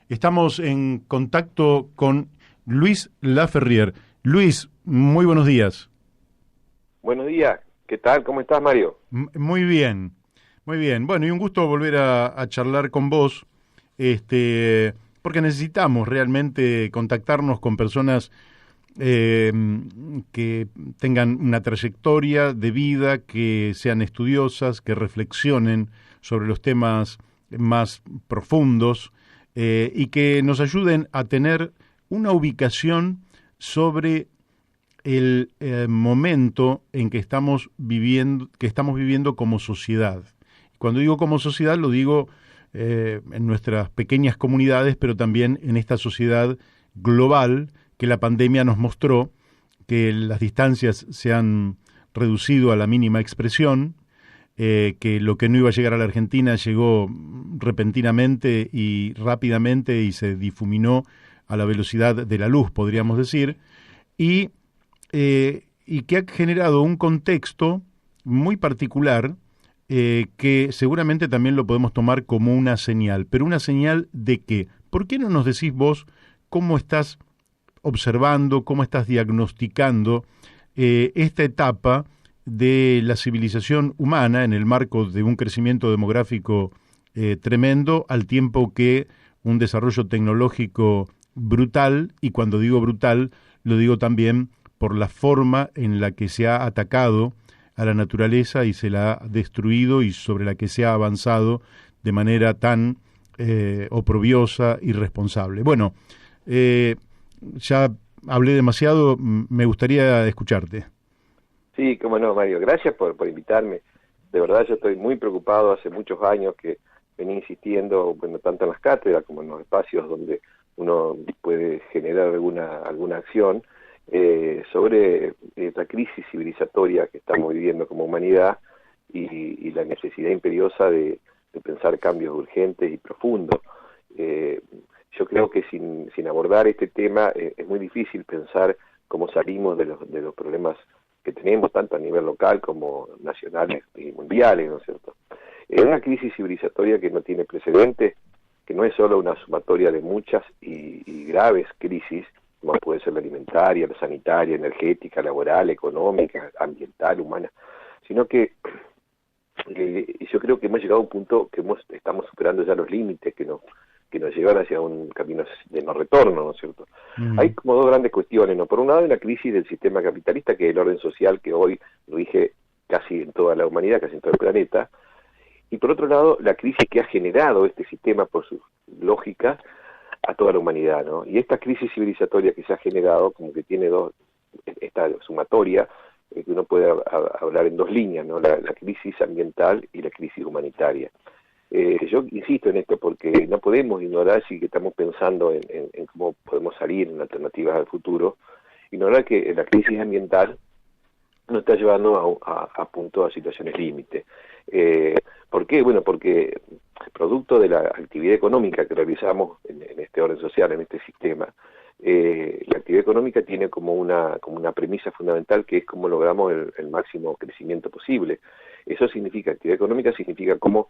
Estamos en contacto con Luis Laferrière. Luis, muy buenos días. Buenos días, ¿qué tal? ¿Cómo estás, Mario? Muy bien, muy bien. Bueno, y un gusto volver a charlar con vos, porque necesitamos realmente contactarnos con personas eh, que tengan una trayectoria de vida, que sean estudiosas, que reflexionen sobre los temas más profundos y que nos ayuden a tener una ubicación sobre el momento en que estamos viviendo como sociedad. Cuando digo como sociedad, lo digo en nuestras pequeñas comunidades, pero también en esta sociedad global que la pandemia nos mostró que las distancias se han reducido a la mínima expresión, que lo que no iba a llegar a la Argentina llegó repentinamente y rápidamente y se difuminó a la velocidad de la luz, podríamos decir, y y que ha generado un contexto muy particular que seguramente también lo podemos tomar como una señal. Pero una señal de qué. ¿Por qué no nos decís vos cómo estás observando, cómo estás diagnosticando esta etapa de la civilización humana en el marco de un crecimiento demográfico tremendo, al tiempo que un desarrollo tecnológico brutal, y cuando digo brutal, lo digo también por la forma en la que se ha atacado a la naturaleza y se la ha destruido y sobre la que se ha avanzado de manera tan oprobiosa y irresponsable. Bueno, ya hablé demasiado, me gustaría escucharte. Sí, cómo no, Mario. Gracias por invitarme. De verdad, yo estoy muy preocupado. Hace muchos años que venía insistiendo, bueno, tanto en las cátedras como en los espacios donde uno puede generar alguna acción sobre esta crisis civilizatoria que estamos viviendo como humanidad y la necesidad imperiosa de pensar cambios urgentes y profundos. Yo creo que sin abordar este tema es muy difícil pensar cómo salimos de los problemas que tenemos, tanto a nivel local como nacionales y mundiales, ¿no es cierto? Es una crisis civilizatoria que no tiene precedentes, que no es solo una sumatoria de muchas y graves crisis, como puede ser la alimentaria, la sanitaria, energética, laboral, económica, ambiental, humana, sino que yo creo que hemos llegado a un punto que estamos superando ya los límites que nos llevan hacia un camino de no retorno, ¿no es cierto? Hay como dos grandes cuestiones, ¿no? Por un lado, hay la crisis del sistema capitalista, que es el orden social que hoy rige casi en toda la humanidad, casi en todo el planeta, y por otro lado, la crisis que ha generado este sistema por su lógica a toda la humanidad, ¿no? Y esta crisis civilizatoria que se ha generado, como que tiene esta sumatoria, que uno puede hablar en dos líneas, ¿no? La crisis ambiental y la crisis humanitaria. Yo insisto en esto porque no podemos ignorar, si que estamos pensando en cómo podemos salir en alternativas al futuro, ignorar que la crisis ambiental nos está llevando a punto a situaciones límite. ¿Por qué? Bueno, porque producto de la actividad económica que realizamos en este orden social, en este sistema, la actividad económica tiene como una premisa fundamental, que es cómo logramos el máximo crecimiento posible. Eso significa, actividad económica significa cómo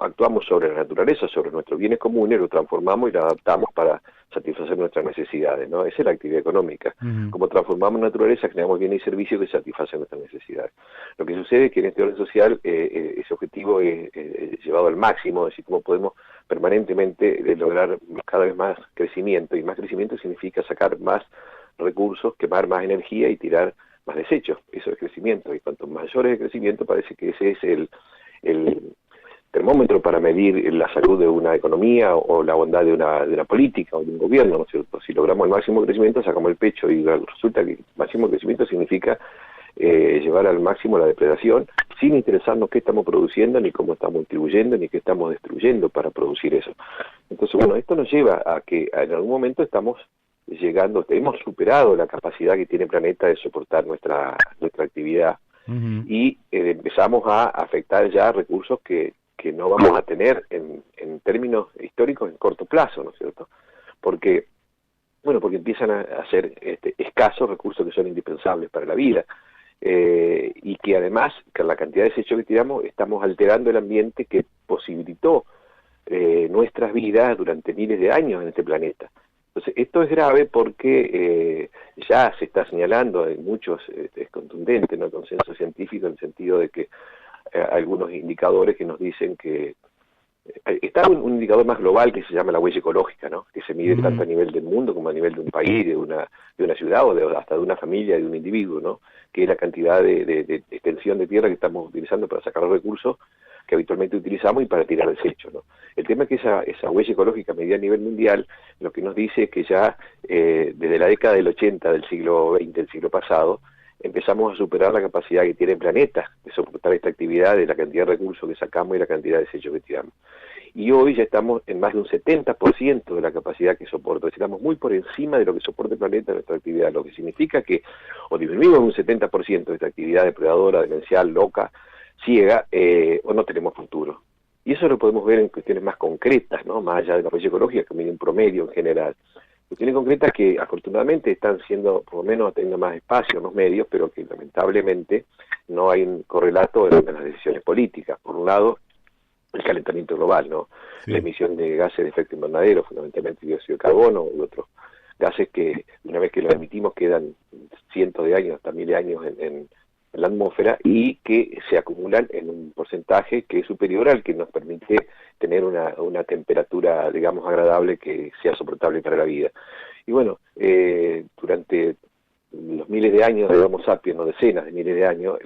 actuamos sobre la naturaleza, sobre nuestros bienes comunes, lo transformamos y lo adaptamos para satisfacer nuestras necesidades, ¿no? Esa es la actividad económica. Uh-huh. Como transformamos naturaleza, generamos bienes y servicios que satisfacen nuestras necesidades. Lo que sucede es que en este orden social ese objetivo es llevado al máximo, es decir, cómo podemos permanentemente lograr cada vez más crecimiento, y más crecimiento significa sacar más recursos, quemar más energía y tirar más desechos. Eso es crecimiento, y cuanto mayor es el crecimiento, parece que ese es el termómetro para medir la salud de una economía o la bondad de una política o de un gobierno, ¿no es cierto? Si logramos el máximo crecimiento, sacamos el pecho, y resulta que el máximo crecimiento significa llevar al máximo la depredación, sin interesarnos qué estamos produciendo, ni cómo estamos distribuyendo, ni qué estamos destruyendo para producir eso. Entonces, bueno, esto nos lleva a que en algún momento estamos llegando, hemos superado la capacidad que tiene el planeta de soportar nuestra actividad, Uh-huh. y empezamos a afectar ya recursos que no vamos a tener en términos históricos en corto plazo, ¿no es cierto? Porque empiezan a ser escasos recursos que son indispensables para la vida, y que además, con la cantidad de desechos que tiramos, estamos alterando el ambiente que posibilitó nuestras vidas durante miles de años en este planeta. Entonces, esto es grave porque ya se está señalando, en muchos, es contundente, ¿no?, el consenso científico, en el sentido de que algunos indicadores que nos dicen que está un indicador más global que se llama la huella ecológica, ¿no?, que se mide tanto a nivel del mundo como a nivel de un país, de una ciudad o hasta de una familia, de un individuo, ¿no?, que es la cantidad de extensión de tierra que estamos utilizando para sacar los recursos que habitualmente utilizamos y para tirar desecho, ¿no? El tema es que esa huella ecológica medida a nivel mundial lo que nos dice es que ya desde la década del 80 del siglo XX, del siglo pasado, empezamos a superar la capacidad que tiene el planeta de soportar esta actividad, de la cantidad de recursos que sacamos y la cantidad de desechos que tiramos. Y hoy ya estamos en más de un 70% de la capacidad que soporta, es decir, estamos muy por encima de lo que soporta el planeta en nuestra actividad, lo que significa que o disminuimos un 70% de esta actividad depredadora, demencial, loca, ciega, o no tenemos futuro. Y eso lo podemos ver en cuestiones más concretas, ¿no?, más allá de la huella ecológica, que mide un promedio en general. Cuestiones concretas que afortunadamente están siendo, por lo menos teniendo más espacio en los medios, pero que lamentablemente no hay un correlato en las decisiones políticas. Por un lado, el calentamiento global, ¿no? Sí. La emisión de gases de efecto invernadero, fundamentalmente dióxido de carbono y otros gases que una vez que los emitimos quedan cientos de años, hasta miles de años en la atmósfera, y que se acumulan en un porcentaje que es superior al que nos permite tener una temperatura, digamos, agradable, que sea soportable para la vida. Y bueno, durante los miles de años de Homo sapiens, no decenas de miles de años,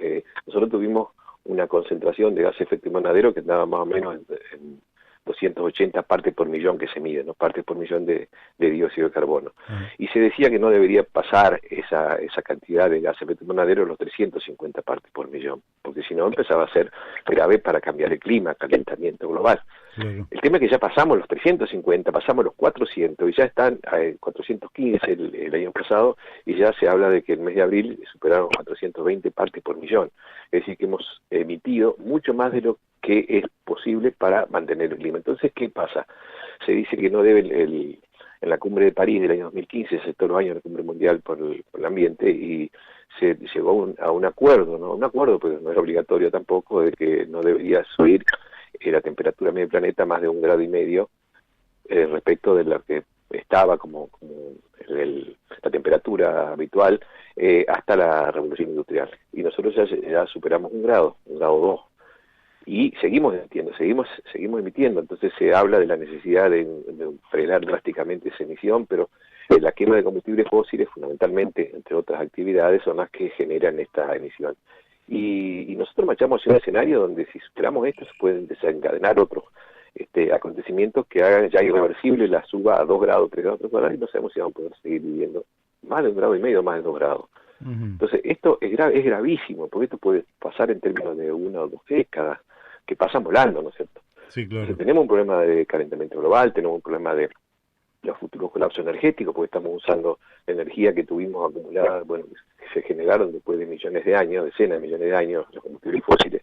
nosotros tuvimos una concentración de gas de efecto invernadero que andaba más o menos en 280 partes por millón que se mide, ¿no?, partes por millón de dióxido de carbono. Y se decía que no debería pasar esa cantidad de gas de efecto invernadero los 350 partes por millón, porque si no empezaba a ser grave para cambiar el clima, calentamiento global. El tema es que ya pasamos los 350, pasamos los 400 y ya están 415 el año pasado, y ya se habla de que el mes de abril superaron 420 partes por millón. Es decir, que hemos emitido mucho más de lo que es posible para mantener el clima. Entonces, ¿qué pasa? Se dice que no debe en la cumbre de París del año 2015, ese es todos los años la cumbre mundial por el ambiente, y se llegó a un acuerdo, ¿no? Un acuerdo, pero no era obligatorio tampoco, de que no debería subir la temperatura medio del planeta más de 1,5 grados respecto de lo que estaba como la temperatura habitual hasta la revolución industrial. Y nosotros ya superamos 1 grado 2. Y seguimos emitiendo, seguimos emitiendo. Entonces se habla de la necesidad de frenar drásticamente esa emisión, pero la quema de combustibles fósiles, fundamentalmente, entre otras actividades, son las que generan esta emisión. Y nosotros marchamos hacia un escenario donde, si superamos esto, se pueden desencadenar otros acontecimientos que hagan ya irreversible la suba a 2 grados, 3 grados, 4 grados, y no sabemos si vamos a poder seguir viviendo más de 1,5 grados, más de 2 grados. Entonces, esto es gravísimo, porque esto puede pasar en términos de 1 o 2 décadas, que pasan volando, ¿no es cierto? Sí, claro. Entonces, tenemos un problema de calentamiento global, tenemos un problema de los futuros colapsos energéticos, porque estamos usando la energía que tuvimos acumulada, bueno, que se generaron después de millones de años, decenas de millones de años, los combustibles fósiles,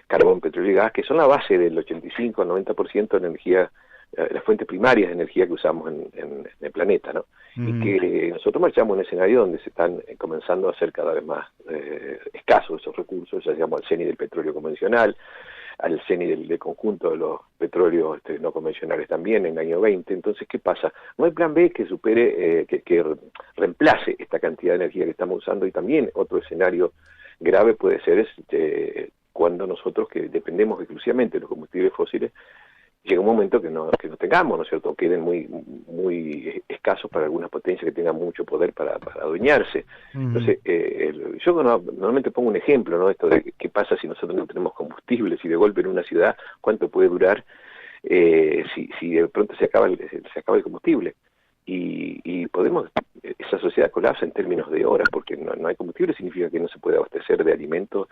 carbón, petróleo y gas, que son la base del 85 al 90% de energía, las fuentes primarias de energía que usamos en el planeta, ¿no? Y que nosotros marchamos en un escenario donde se están comenzando a hacer cada vez más escasos esos recursos, ya digamos al CENI del petróleo convencional, al CENI del conjunto de los petróleos no convencionales también en el año 20. Entonces, ¿qué pasa? No hay plan B que supere, que reemplace esta cantidad de energía que estamos usando. Y también otro escenario grave puede ser cuando nosotros, que dependemos exclusivamente de los combustibles fósiles, llega un momento que no tengamos, ¿no es cierto?, queden muy escasos para algunas potencias que tengan mucho poder para adueñarse. Entonces, yo normalmente pongo un ejemplo, ¿no?, esto de qué pasa si nosotros no tenemos combustible, si de golpe en una ciudad, cuánto puede durar si de pronto se acaba el combustible. Y esa sociedad colapsa en términos de horas, porque no hay combustible, significa que no se puede abastecer de alimentos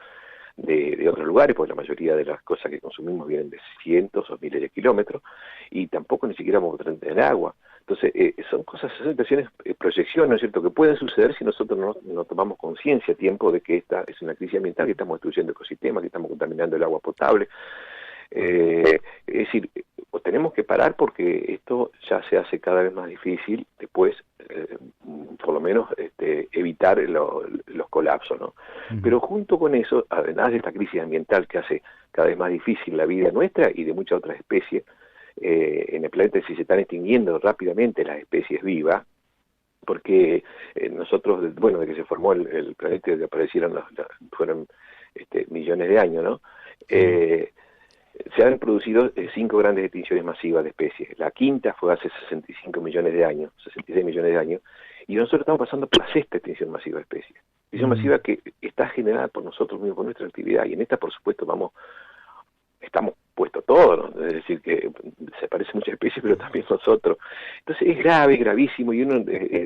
de otros lugares, porque la mayoría de las cosas que consumimos vienen de cientos o miles de kilómetros, y tampoco ni siquiera vamos a tener agua. Entonces, son situaciones, proyecciones, ¿no es cierto?, que pueden suceder si nosotros no tomamos conciencia a tiempo de que esta es una crisis ambiental, que estamos destruyendo ecosistemas, que estamos contaminando el agua potable. Es decir, tenemos que parar, porque esto ya se hace cada vez más difícil después, por lo menos evitar los colapsos, ¿no? Pero junto con eso, además de esta crisis ambiental que hace cada vez más difícil la vida nuestra y de muchas otras especies, en el planeta si se están extinguiendo rápidamente las especies vivas, porque nosotros, bueno, de que se formó el planeta y de que aparecieron fueron millones de años, ¿no? Sí. Se han producido 5 grandes extinciones masivas de especies. La quinta fue hace 65 millones de años, 66 millones de años, y nosotros estamos pasando por la sexta extinción masiva de especies. Extinción Mm. masiva que está generada por nosotros mismos, por nuestra actividad, y en esta, por supuesto, estamos puestos todos, ¿no? Es decir, que se parecen muchas especies, pero también nosotros. Entonces es grave, gravísimo, y uno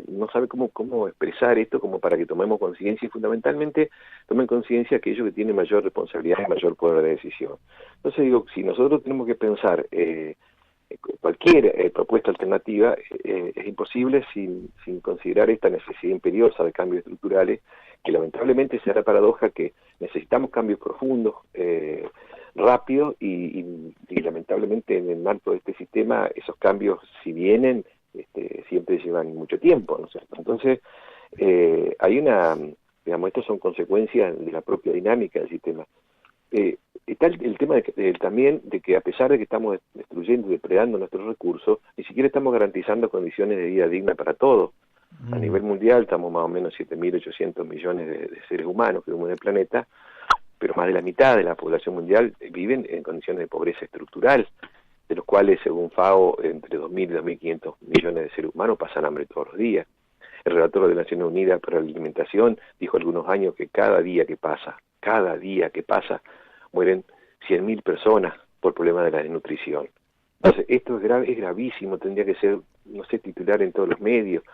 no sabe cómo expresar esto como para que tomemos conciencia, y fundamentalmente tomen conciencia aquellos que tienen mayor responsabilidad y mayor poder de decisión. Entonces digo, si nosotros tenemos que pensar cualquier propuesta alternativa, es imposible sin considerar esta necesidad imperiosa de cambios estructurales, que lamentablemente será paradoja que necesitamos cambios profundos, rápido y lamentablemente en el marco de este sistema esos cambios, si vienen, siempre llevan mucho tiempo, ¿no es cierto? Entonces hay digamos, estas son consecuencias de la propia dinámica del sistema. Está el tema también de que a pesar de que estamos destruyendo y depredando nuestros recursos, ni siquiera estamos garantizando condiciones de vida digna para todos. A nivel mundial estamos más o menos 7.800 millones de seres humanos que vivimos en el planeta, pero más de la mitad de la población mundial viven en condiciones de pobreza estructural, de los cuales, según FAO, entre 2.000 y 2.500 millones de seres humanos pasan hambre todos los días. El relator de Naciones Unidas para la Alimentación dijo algunos años que cada día que pasa, mueren 100.000 personas por problemas de la desnutrición. Entonces, esto es grave, es gravísimo, tendría que ser, no sé, titular en todos los medios.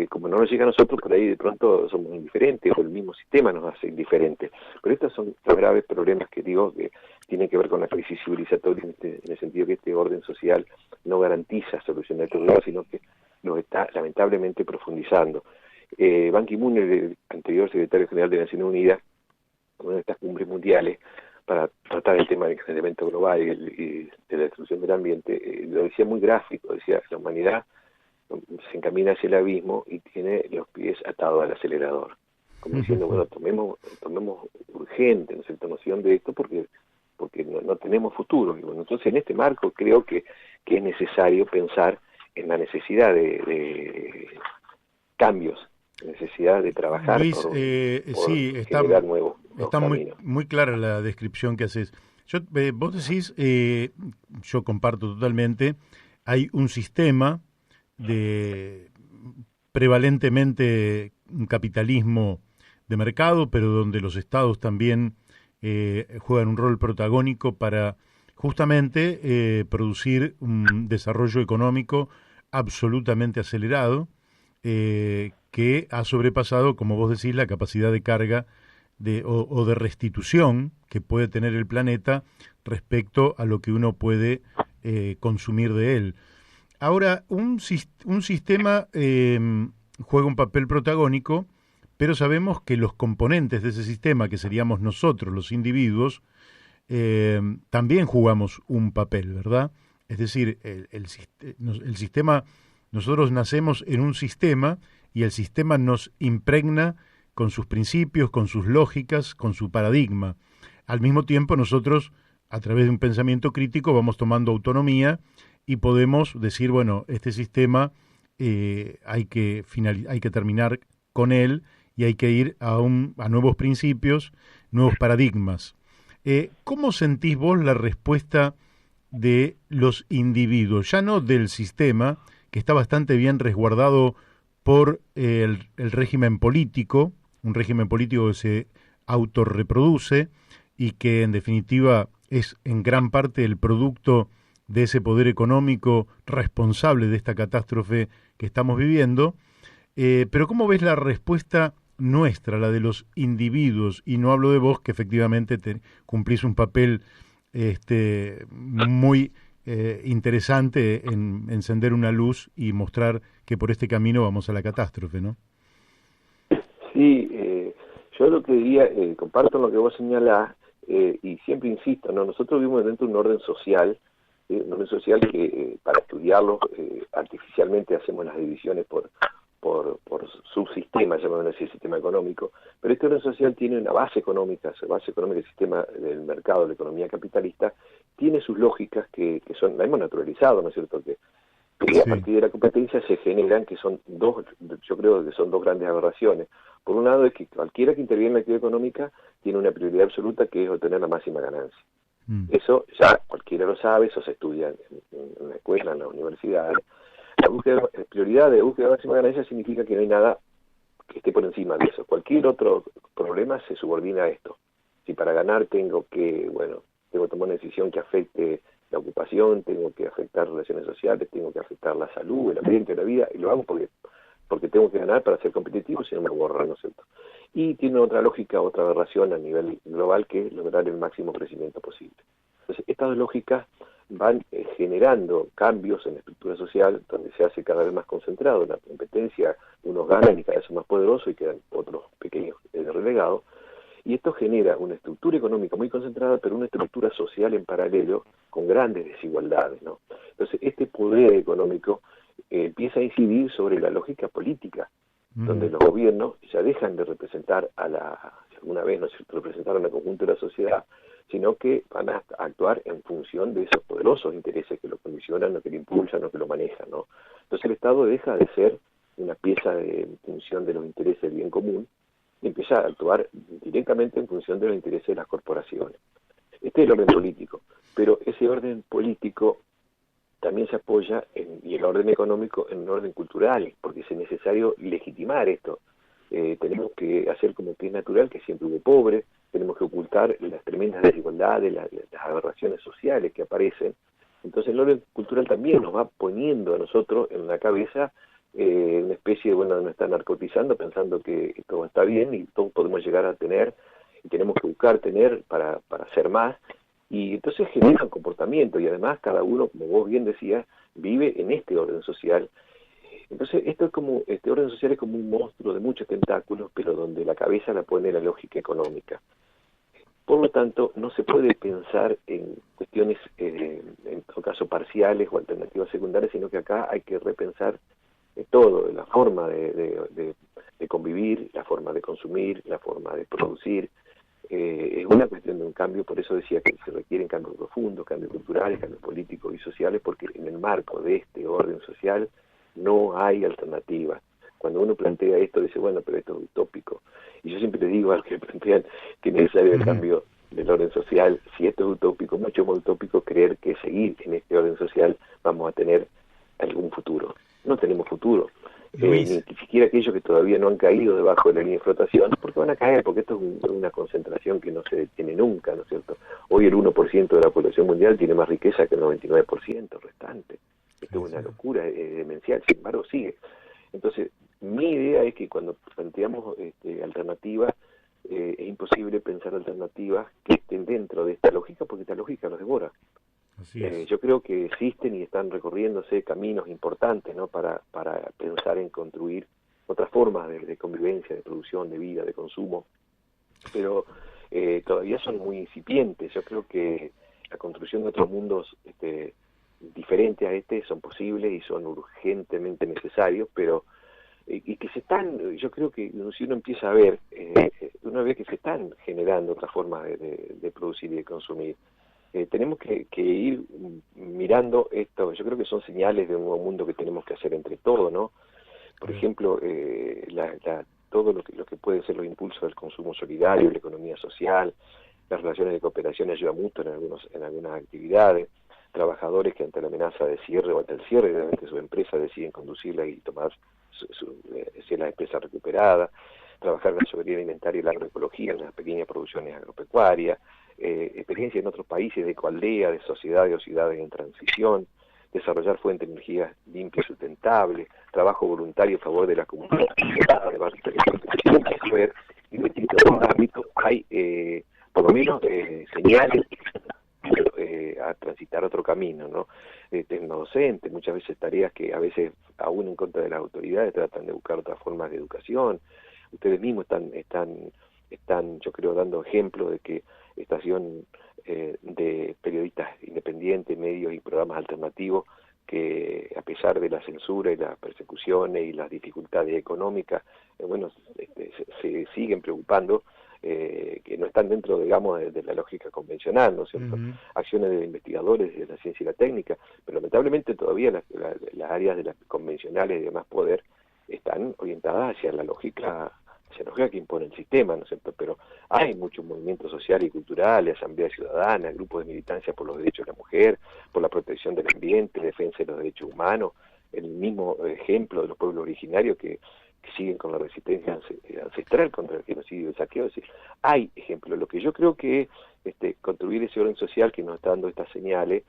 Como no nos llega a nosotros, por ahí de pronto somos indiferentes, o el mismo sistema nos hace indiferentes. Pero estos son los graves problemas que digo que tienen que ver con la crisis civilizatoria, en el sentido que este orden social no garantiza solucionar estos problemas, sino que los está lamentablemente profundizando. Ban Ki-moon, el anterior secretario general de Naciones Unidas, en una de estas cumbres mundiales, para tratar el tema del calentamiento global y de la destrucción del ambiente, lo decía muy gráfico, decía, la humanidad se encamina hacia el abismo y tiene los pies atados al acelerador, como diciendo, bueno, tomemos urgente, ¿no es cierto?, noción de esto porque no tenemos futuro. Y bueno, entonces en este marco creo que es necesario pensar en la necesidad de cambios, necesidad de trabajar Luis, por sí, generar nuevos está caminos. muy clara la descripción que haces. Vos decís, yo comparto totalmente, hay un sistema de prevalentemente un capitalismo de mercado, pero donde los estados también juegan un rol protagónico para justamente producir un desarrollo económico absolutamente acelerado, que ha sobrepasado, como vos decís, la capacidad de carga o de restitución que puede tener el planeta respecto a lo que uno puede consumir de él. Ahora, un sistema juega un papel protagónico, pero sabemos que los componentes de ese sistema, que seríamos nosotros, los individuos, también jugamos un papel, ¿verdad? Es decir, el sistema, nosotros nacemos en un sistema y el sistema nos impregna con sus principios, con sus lógicas, con su paradigma. Al mismo tiempo, nosotros, a través de un pensamiento crítico, vamos tomando autonomía y podemos decir, bueno, este sistema hay que terminar con él y hay que ir a nuevos principios, nuevos paradigmas. ¿Cómo sentís vos la respuesta de los individuos, ya no del sistema, que está bastante bien resguardado por el régimen político, un régimen político que se autorreproduce y que en definitiva es en gran parte el producto de ese poder económico responsable de esta catástrofe que estamos viviendo? Pero ¿cómo ves la respuesta nuestra, la de los individuos? Y no hablo de vos, que efectivamente cumplís un papel muy interesante en encender una luz y mostrar que por este camino vamos a la catástrofe, ¿no? Sí, yo lo que diría, comparto lo que vos señalás, y siempre insisto, ¿no? Nosotros vivimos dentro de un orden social que para estudiarlo artificialmente hacemos las divisiones por subsistemas, llamamos así, el sistema económico, pero este orden social tiene una base económica, el sistema del mercado, de la economía capitalista, tiene sus lógicas que son, la hemos naturalizado, ¿no es cierto?, que a Sí. partir de la competencia se generan, que son dos, yo creo que son dos grandes aberraciones. Por un lado es que cualquiera que interviene en la actividad económica tiene una prioridad absoluta, que es obtener la máxima ganancia. Mm. Eso ya cualquiera lo sabe, eso se estudia en la escuela, en la universidad. La prioridad de búsqueda de máxima ganancia significa que no hay nada que esté por encima de eso. Cualquier otro problema se subordina a esto. Si para ganar tengo que tomar una decisión que afecte la ocupación, tengo que afectar relaciones sociales, tengo que afectar la salud, el ambiente de la vida, y lo hago porque tengo que ganar para ser competitivo, si no me borran, ¿no es cierto? Y tiene otra lógica, otra aberración a nivel global, que es lograr el máximo crecimiento posible. Entonces, estas dos lógicas van generando cambios en la estructura social, donde se hace cada vez más concentrado en la competencia, unos ganan y cada vez son más poderosos y quedan otros pequeños relegados, y esto genera una estructura económica muy concentrada, pero una estructura social en paralelo con grandes desigualdades, ¿no? Entonces, este poder económico empieza a incidir sobre la lógica política, donde los gobiernos ya dejan de representar si alguna vez no se representaron al conjunto de la sociedad, sino que van a actuar en función de esos poderosos intereses que lo condicionan, o que lo impulsan, o que lo manejan, ¿no? Entonces el Estado deja de ser una pieza en función de los intereses del bien común, y empieza a actuar directamente en función de los intereses de las corporaciones. Este es el orden político, pero ese orden político también se apoya, y el orden económico, en un orden cultural, porque es necesario legitimar esto. Tenemos que hacer como que es natural que siempre hubo pobres, tenemos que ocultar las tremendas desigualdades, las aberraciones sociales que aparecen. Entonces el orden cultural también nos va poniendo a nosotros en la cabeza una especie de, nos está narcotizando, pensando que todo está bien y todos podemos llegar a tener, y tenemos que buscar tener para hacer más, y entonces generan comportamiento, y además cada uno, como vos bien decías, vive en este orden social. Entonces este orden social es como un monstruo de muchos tentáculos, pero donde la cabeza la pone la lógica económica. Por lo tanto, no se puede pensar en cuestiones, en todo caso, parciales o alternativas secundarias, sino que acá hay que repensar todo, la forma de convivir, la forma de consumir, la forma de producir. Es una cuestión de un cambio, por eso decía que se requieren cambios profundos, cambios culturales, cambios políticos y sociales, porque en el marco de este orden social no hay alternativa. Cuando uno plantea esto, dice, bueno, pero esto es utópico. Y yo siempre le digo a los que plantean que es necesario el cambio del orden social, si esto es utópico, mucho más utópico creer que seguir en este orden social vamos a tener algún futuro. No tenemos futuro. Ni siquiera aquellos que todavía no han caído debajo de la línea de flotación, porque van a caer, porque esto es una concentración que no se detiene nunca, ¿no es cierto? Hoy el 1% de la población mundial tiene más riqueza que el 99% restante. Esto es una locura demencial, sin embargo sigue. Entonces, mi idea es que cuando planteamos alternativas, es imposible pensar alternativas que estén dentro de esta lógica, porque esta lógica los devora. Yo creo que existen y están recorriéndose caminos importantes, ¿no?, para pensar en construir otras formas de convivencia, de producción, de vida, de consumo, pero todavía son muy incipientes. Yo creo que la construcción de otros mundos diferentes a son posibles y son urgentemente necesarios, pero y que yo creo que si uno empieza a ver, uno ve que se están generando otras formas de producir y de consumir. Tenemos que ir mirando esto. Yo creo que son señales de un nuevo mundo que tenemos que hacer entre todos, ¿no? Por ejemplo, todo lo que puede ser los impulsos del consumo solidario, la economía social, las relaciones de cooperación y ayuda mutua en algunas actividades, trabajadores que ante la amenaza de cierre o ante el cierre de su empresa deciden conducirla y tomar si la empresa recuperada, trabajar en la soberanía alimentaria y la agroecología en las pequeñas producciones agropecuarias, experiencia en otros países de ecoaldea, de sociedades o ciudades en transición, desarrollar fuentes de energía limpia y sustentable, trabajo voluntario a favor de la comunidad, y en distintos ámbitos hay por lo menos señales a transitar otro camino, ¿no? Los docentes, muchas veces tareas que a veces, aún en contra de las autoridades, tratan de buscar otras formas de educación. Ustedes mismos están, yo creo, dando ejemplos de que estación de periodistas independientes, medios y programas alternativos, que a pesar de la censura y las persecuciones y las dificultades económicas, se siguen preocupando que no están dentro, digamos, de la lógica convencional, ¿no es cierto? Acciones de investigadores de la ciencia y la técnica, pero lamentablemente todavía las áreas de las convencionales y de más poder están orientadas hacia la lógica que impone el sistema, ¿no es cierto? Pero hay muchos movimientos sociales y culturales, asambleas ciudadanas, grupos de militancia por los derechos de la mujer, por la protección del ambiente, defensa de los derechos humanos, el mismo ejemplo de los pueblos originarios que siguen con la resistencia ancestral contra el genocidio y el saqueo. Es decir, hay ejemplos. Lo que yo creo que construir ese orden social que nos está dando estas señales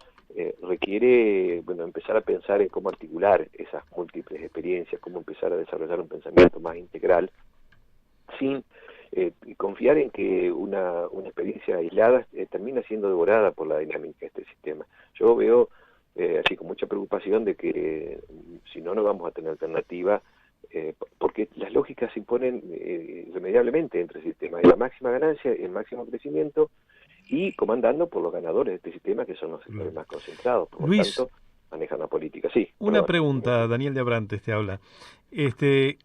requiere, bueno, empezar a pensar en cómo articular esas múltiples experiencias, cómo empezar a desarrollar un pensamiento más integral, sin confiar en que una experiencia aislada termina siendo devorada por la dinámica de este sistema. Yo veo así con mucha preocupación de que si no vamos a tener alternativa, porque las lógicas se imponen irremediablemente entre sistemas, la máxima ganancia, el máximo crecimiento, y comandando por los ganadores de este sistema, que son los sectores más concentrados, por lo Luis, tanto manejan la política. Sí, una perdón. pregunta, Daniel de Abrantes te habla.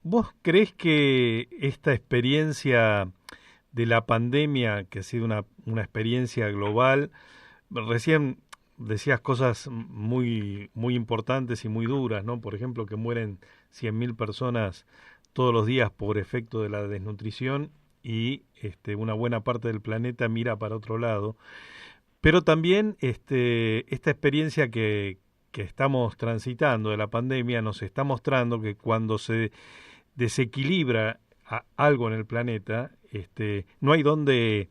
¿Vos crees que esta experiencia de la pandemia, que ha sido una experiencia global, recién decías cosas muy importantes y muy duras, ¿no? Por ejemplo, que mueren 100.000 personas todos los días por efecto de la desnutrición y una buena parte del planeta mira para otro lado. Pero también esta experiencia que estamos transitando de la pandemia nos está mostrando que cuando se desequilibra algo en el planeta, no hay dónde,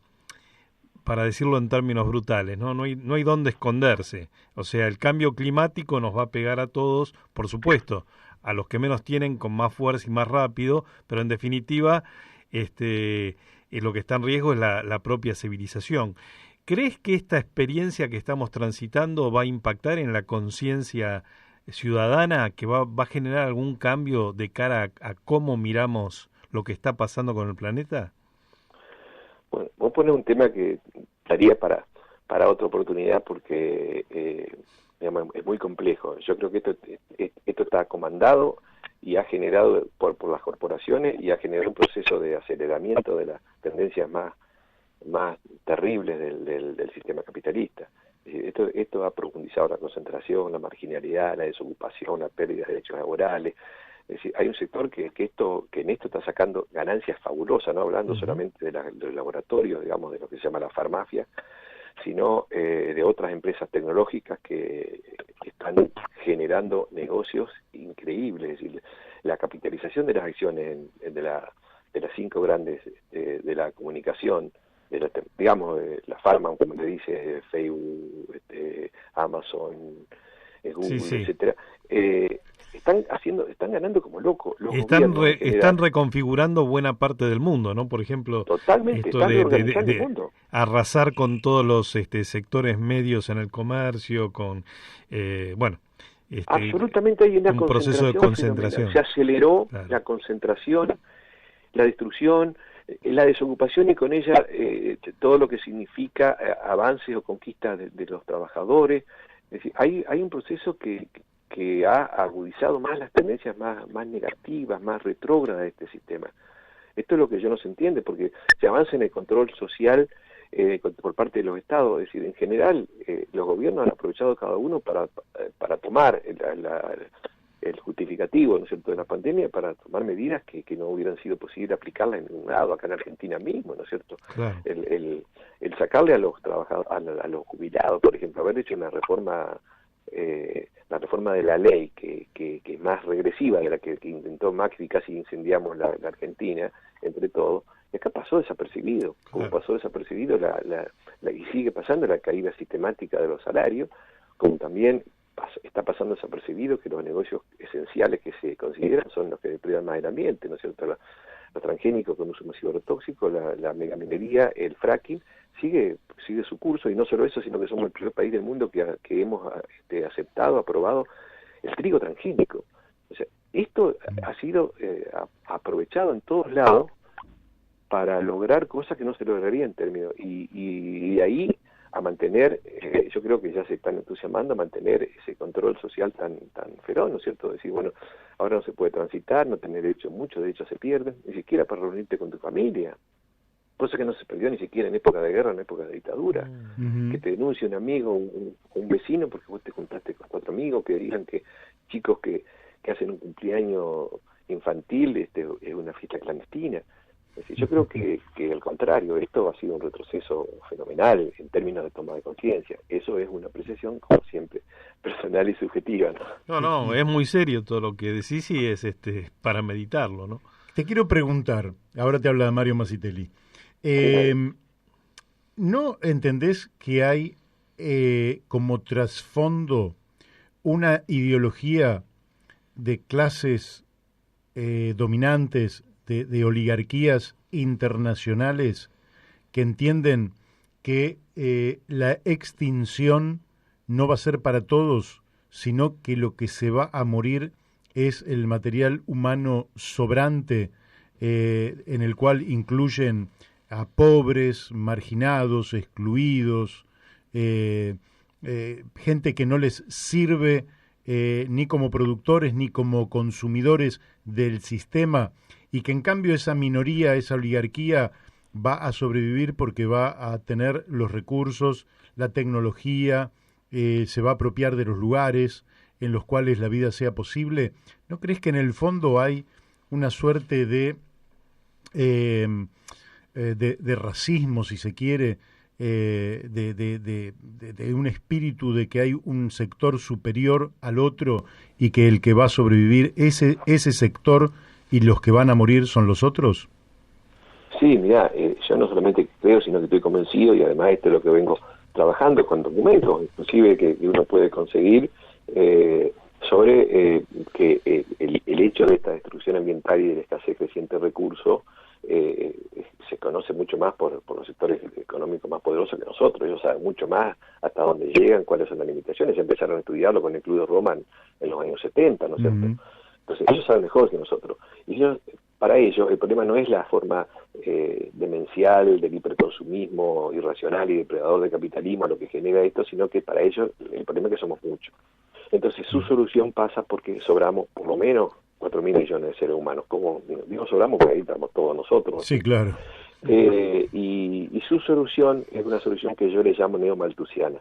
para decirlo en términos brutales, no hay dónde esconderse. O sea, el cambio climático nos va a pegar a todos, por supuesto, a los que menos tienen con más fuerza y más rápido, pero en definitiva lo que está en riesgo es la propia civilización. ¿Crees que esta experiencia que estamos transitando va a impactar en la conciencia ciudadana, que va a generar algún cambio de cara a cómo miramos lo que está pasando con el planeta? Bueno, vos pones un tema que daría para otra oportunidad porque digamos, es muy complejo. Yo creo que esto está comandado y ha generado por las corporaciones y ha generado un proceso de aceleramiento de las tendencias más terribles del sistema capitalista. Esto ha profundizado la concentración, la marginalidad, la desocupación, la pérdida de derechos laborales. Es decir, hay un sector que en esto está sacando ganancias fabulosas, no hablando solamente de los laboratorios, digamos, de lo que se llama la farmacia, sino de otras empresas tecnológicas que están generando negocios increíbles. Es decir, la capitalización de las acciones de las 5 grandes de la comunicación, digamos, la farma, como le dice Facebook, Amazon, Google, Sí. etcétera, están ganando como locos. Están reconfigurando buena parte del mundo, ¿no? Por ejemplo, totalmente, esto están reorganizando el mundo. Arrasar con todos los sectores medios en el comercio, con absolutamente hay una un proceso de concentración. Se aceleró Claro. la concentración, la destrucción, la desocupación y con ella todo lo que significa avances o conquistas de los trabajadores. Es decir, hay un proceso que ha agudizado más las tendencias más negativas, más retrógradas de este sistema. Esto es lo que yo no se entiende, porque se avanza en el control social por parte de los estados. Es decir, en general, los gobiernos han aprovechado cada uno para tomar el justificativo, ¿no es cierto?, de la pandemia, para tomar medidas que no hubieran sido posible aplicarlas en ningún lado, acá en Argentina mismo, ¿no es cierto? Claro. El sacarle a los trabajadores, a los jubilados, por ejemplo, haber hecho una reforma, la reforma de la ley que es más regresiva de la que intentó Macri, casi incendiamos la Argentina entre todos, y acá pasó desapercibido, como pasó desapercibido y sigue pasando la caída sistemática de los salarios, como también está pasando desapercibido que los negocios esenciales que se consideran son los que depredan más el ambiente, ¿no es cierto? Los transgénicos con uso masivo de tóxicos, la megaminería, el fracking, sigue su curso, y no solo eso, sino que somos el primer país del mundo que hemos aceptado, aprobado el trigo transgénico. O sea, esto ha sido aprovechado en todos lados para lograr cosas que no se lograrían en términos, y de ahí a mantener, yo creo que ya se están entusiasmando a mantener ese control social tan feroz, ¿no es cierto? Decir, bueno, ahora no se puede transitar, no tener derechos, muchos derechos se pierden, ni siquiera para reunirte con tu familia. cosa que no se perdió ni siquiera en época de guerra, en época de dictadura. Que te denuncie un amigo, un vecino, porque vos te juntaste con 4 amigos, que digan que chicos que hacen un cumpleaños infantil es una fiesta clandestina. Es decir, yo creo que al contrario, esto ha sido un retroceso fenomenal en términos de toma de conciencia. Eso es una apreciación, como siempre, personal y subjetiva, ¿no? No, es muy serio todo lo que decís y es para meditarlo, ¿no? Te quiero preguntar, ahora te habla Mario Masitelli, ¿no entendés que hay como trasfondo una ideología de clases dominantes, de oligarquías internacionales que entienden que la extinción no va a ser para todos, sino que lo que se va a morir es el material humano sobrante, en el cual incluyen a pobres, marginados, excluidos, gente que no les sirve ni como productores ni como consumidores del sistema, y que en cambio esa minoría, esa oligarquía, va a sobrevivir porque va a tener los recursos, la tecnología, se va a apropiar de los lugares en los cuales la vida sea posible? ¿No crees que en el fondo hay una suerte de racismo, si se quiere, de un espíritu de que hay un sector superior al otro y que el que va a sobrevivir ese sector y los que van a morir son los otros? Sí, mira, yo no solamente creo, sino que estoy convencido, y además esto es lo que vengo trabajando con documentos, inclusive que uno puede conseguir, sobre que el hecho de esta destrucción ambiental y de la escasez creciente de recursos se conoce mucho más por los sectores económicos más poderosos que nosotros. Ellos saben mucho más hasta dónde llegan, cuáles son las limitaciones. Empezaron a estudiarlo con el Club de Roma en los años 70, ¿no es cierto? Entonces ellos saben mejor que nosotros. Y para ellos el problema no es la forma demencial del hiperconsumismo irracional y depredador del capitalismo lo que genera esto, sino que para ellos el problema es que somos muchos. Entonces su solución pasa porque sobramos por lo menos 4.000 millones de seres humanos. Como digo sobramos porque ahí estamos todos nosotros. Sí, claro. Y su solución es una solución que yo le llamo neomalthusiana.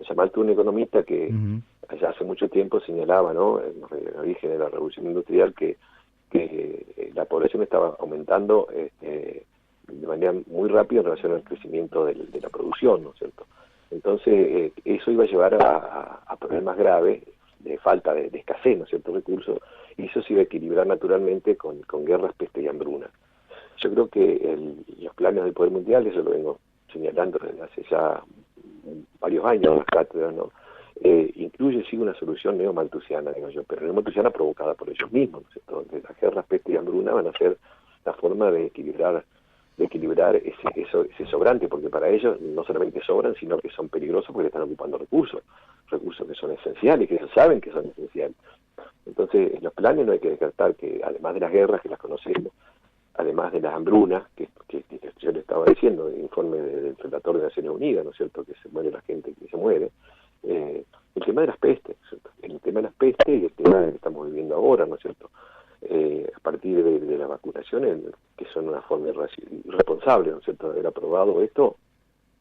O sea, Malthus, un economista que allá hace mucho tiempo señalaba, ¿no?, en el origen de la revolución industrial, que la población estaba aumentando de manera muy rápida en relación al crecimiento de la producción, ¿no es cierto? Entonces, eso iba a llevar a problemas graves de falta de escasez, ¿no es cierto?, recursos, y eso se iba a equilibrar naturalmente con guerras, peste y hambruna. Yo creo que los planes del Poder Mundial, eso lo vengo señalando desde hace ya varios años en las cátedras, ¿no?, incluye sí una solución neomalthusiana, digo yo, pero neomalthusiana provocada por ellos mismos, ¿no es cierto? Las guerras, peste y hambruna van a ser la forma de equilibrar ese sobrante, porque para ellos no solamente sobran, sino que son peligrosos porque están ocupando recursos que son esenciales, que ellos saben que son esenciales. Entonces, en los planes no hay que descartar que, además de las guerras, que las conocemos, además de las hambrunas, que yo le estaba diciendo, el informe del relator de Naciones Unidas, ¿no es cierto?, que se muere la gente que se muere, el tema de las pestes, ¿cierto?, el tema de las pestes y el tema que estamos viviendo ahora, ¿no es cierto?, a partir de las vacunaciones, que son una forma irresponsable, ¿no es cierto?, de haber aprobado esto.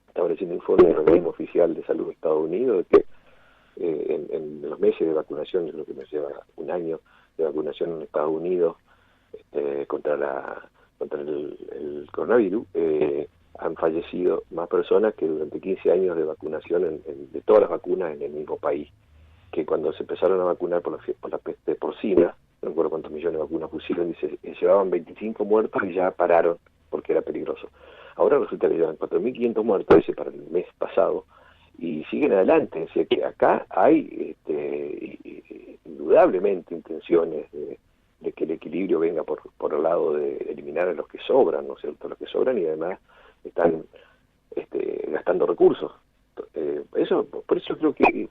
Estaba leyendo un informe del organismo oficial de salud de Estados Unidos, de que en los meses de vacunación, yo creo que me lleva un año de vacunación en Estados Unidos contra el coronavirus, han fallecido más personas que durante 15 años de vacunación de todas las vacunas en el mismo país, que cuando se empezaron a vacunar por la peste porcina, no recuerdo cuántos millones de vacunas pusieron, dice, llevaban 25 muertos y ya pararon porque era peligroso. Ahora resulta que llevan 4.500 muertos, ese para el mes pasado, y siguen adelante. Es decir, que acá hay indudablemente intenciones de que el equilibrio venga por el lado de eliminar a los que sobran, ¿no es cierto?, los que sobran y además están gastando recursos. Por eso creo que,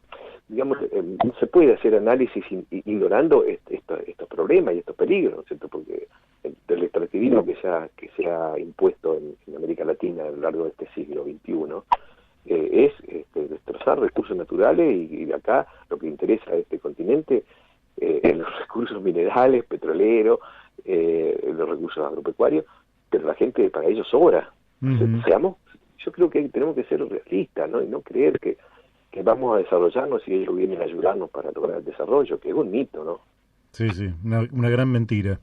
digamos, no se puede hacer análisis ignorando estos problemas y estos peligros, ¿no es cierto?, porque el extractivismo que se ha impuesto en América Latina a lo largo de este siglo XXI es destrozar recursos naturales, y de acá lo que interesa a este continente los recursos minerales, petroleros, los recursos agropecuarios, pero la gente, para ellos sobra. Seamos, yo creo que tenemos que ser realistas, ¿no? Y no creer que vamos a desarrollarnos si ellos vienen a ayudarnos para lograr el desarrollo, que es un mito, ¿no? Sí, una gran mentira.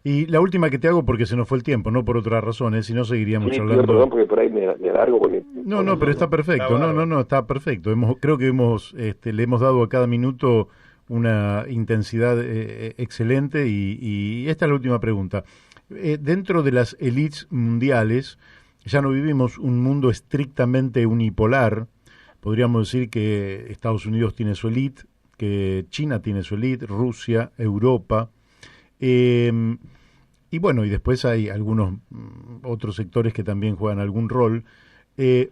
Y la última que te hago, porque se nos fue el tiempo, no por otras razones, si no seguiríamos hablando. Perdón, porque por ahí me alargo. No, pero está perfecto, está perfecto. Creo que le hemos dado a cada minuto una intensidad excelente y esta es la última pregunta. Dentro de las élites mundiales, ya no vivimos un mundo estrictamente unipolar. Podríamos decir que Estados Unidos tiene su élite, que China tiene su élite, Rusia, Europa. Y bueno, y después hay algunos otros sectores que también juegan algún rol.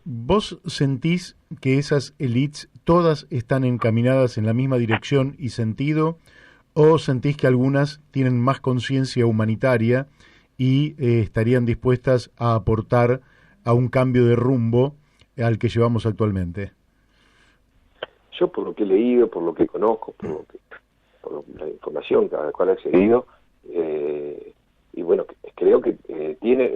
¿Vos sentís que esas élites todas están encaminadas en la misma dirección y sentido? ¿O sentís que algunas tienen más conciencia humanitaria y estarían dispuestas a aportar a un cambio de rumbo al que llevamos actualmente? Yo, por lo que he leído, por lo que conozco, por la información a la cual he accedido, y bueno, creo que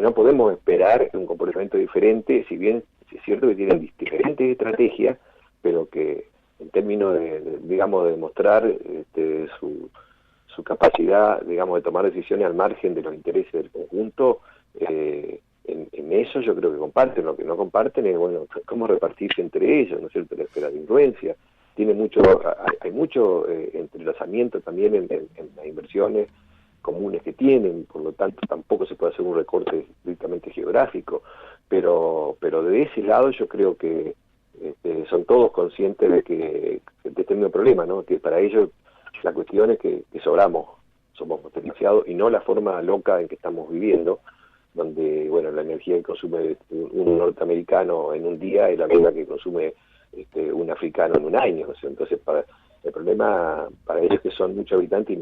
no podemos esperar un comportamiento diferente, si bien es cierto que tienen diferentes estrategias, pero que en términos de demostrar su capacidad, digamos, de tomar decisiones al margen de los intereses del conjunto, en eso yo creo que comparten. Lo que no comparten es, bueno, cómo repartirse entre ellos, ¿no es cierto?, la esfera de influencia. Hay mucho entrelazamiento también en las inversiones comunes que tienen, por lo tanto tampoco se puede hacer un recorte estrictamente geográfico, pero de ese lado yo creo que son todos conscientes de este mismo problema, ¿no? Que para ellos la cuestión es que somos demasiado, y no la forma loca en que estamos viviendo, donde, bueno, la energía que consume un norteamericano en un día es la misma que consume un africano en un año, ¿no? Entonces el problema para ellos es que son muchos habitantes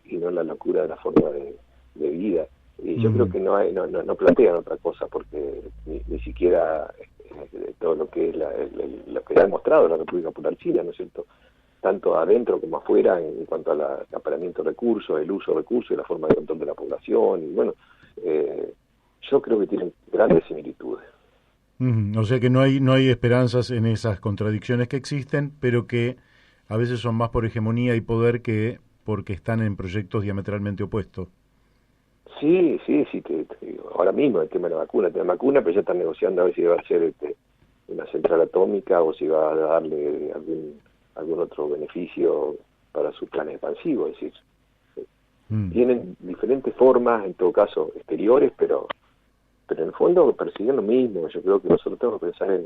y no la locura de la forma de vida. Y yo creo que no plantean otra cosa, porque ni siquiera todo lo que es lo que ha demostrado la República Popular China, ¿no es cierto?, tanto adentro como afuera, en cuanto al acaparamiento de recursos, el uso de recursos y la forma de control de la población. Y bueno, yo creo que tienen grandes similitudes. O sea que no hay esperanzas en esas contradicciones que existen, pero que a veces son más por hegemonía y poder que porque están en proyectos diametralmente opuestos. Sí, ahora mismo el tema de la vacuna, pero ya están negociando a ver si va a ser una central atómica o si va a darle algún otro beneficio para sus planes expansivos. Es decir, tienen diferentes formas, en todo caso exteriores, pero en el fondo persiguen lo mismo. Yo creo que nosotros tenemos que pensar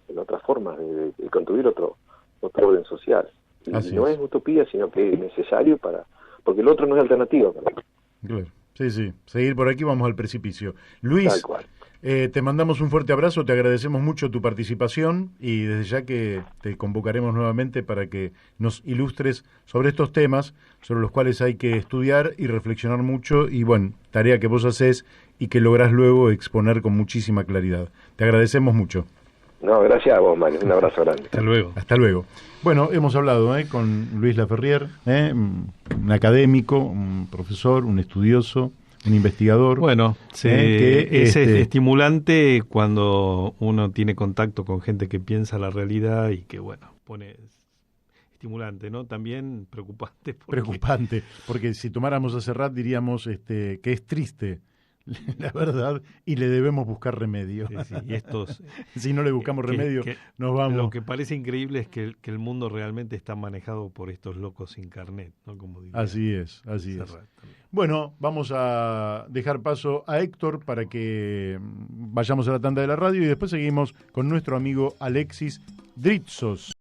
en otras formas de construir otro orden social. Y no es utopía, sino que es necesario porque el otro no es alternativa. Claro. Sí, seguir por aquí vamos al precipicio. Luis, tal cual. Te mandamos un fuerte abrazo, te agradecemos mucho tu participación y desde ya que te convocaremos nuevamente para que nos ilustres sobre estos temas, sobre los cuales hay que estudiar y reflexionar mucho, y bueno, tarea que vos hacés y que lográs luego exponer con muchísima claridad. Te agradecemos mucho. No, gracias a vos, Mario. Un abrazo grande. Hasta luego. Hasta luego. Bueno, hemos hablado con Luis Laferrière, un académico, un profesor, un estudioso, un investigador. Bueno, es estimulante cuando uno tiene contacto con gente que piensa la realidad y que, bueno, pone estimulante, ¿no? También preocupante. Preocupante, porque si tomáramos a Serrat diríamos que es triste, la verdad, y le debemos buscar remedio. Sí, y estos, si no le buscamos remedio, nos vamos. Lo que parece increíble es que el mundo realmente está manejado por estos locos sin carnet, ¿no? Como diría así es. También. Bueno, vamos a dejar paso a Héctor para que vayamos a la tanda de la radio y después seguimos con nuestro amigo Alexis Dritsos.